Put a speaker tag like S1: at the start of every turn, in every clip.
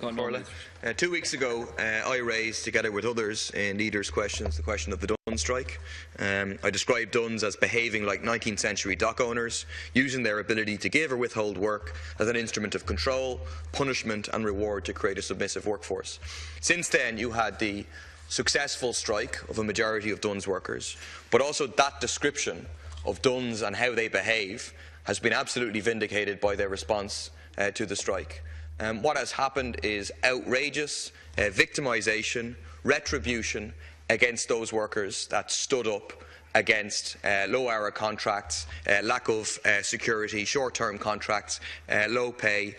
S1: 2 weeks ago, I raised, together with others in leaders' questions, the question of the Dun strike. I described Duns as behaving like 19th century dock owners, using their ability to give or withhold work as an instrument of control, punishment and reward to create a submissive workforce. Since then, you had the successful strike of a majority of Duns workers, but also that description of Duns and how they behave has been absolutely vindicated by their response to the strike. What has happened is outrageous victimisation, retribution against those workers that stood up against low-hour contracts, lack of security, short-term contracts, low pay,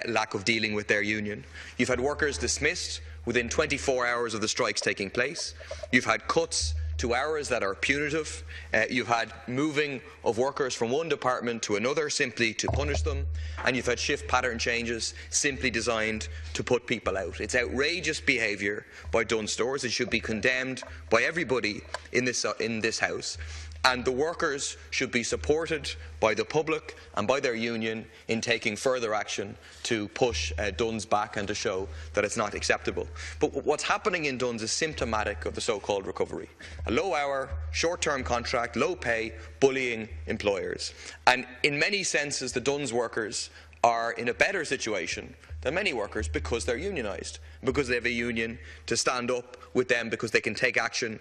S1: lack of dealing with their union. You've had workers dismissed within 24 hours of the strikes taking place. You've had cuts to hours that are punitive. You've had moving of workers from one department to another simply to punish them, and you've had shift pattern changes simply designed to put people out. It's outrageous behaviour by Dun stores. It should be condemned by everybody in this House. And the workers should be supported by the public and by their union in taking further action to push Duns back and to show that it's not acceptable. But what's happening in Duns is symptomatic of the so-called recovery. A low-hour, short-term contract, low pay, bullying employers. And in many senses, the Duns workers are in a better situation than many workers because they're unionised, because they have a union to stand up with them, because they can take action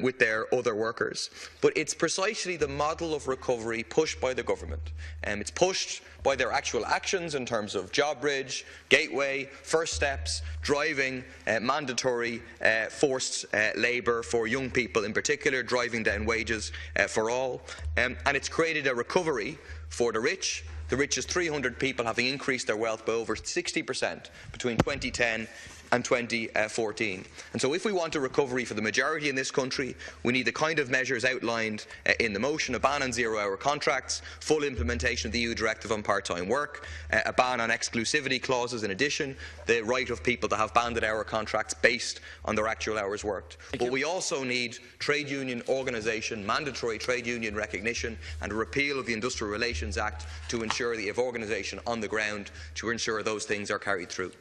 S1: with their other workers. But it's precisely the model of recovery pushed by the government. It's pushed by their actual actions in terms of job bridge, gateway, first steps, driving, mandatory forced labour for young people in particular, driving down wages for all. And it's created a recovery for the rich. The richest 300 people having increased their wealth by over 60% between 2010 and 2014. And so if we want a recovery for the majority in this country, we need the kind of measures outlined in the motion: a ban on zero-hour contracts, full implementation of the EU directive on part-time work, a ban on exclusivity clauses in addition, the right of people to have banded hour contracts based on their actual hours worked. But we also need trade union organisation, mandatory trade union recognition, and a repeal of the Industrial Relations Act to ensure that you have organisation on the ground to ensure those things are carried through.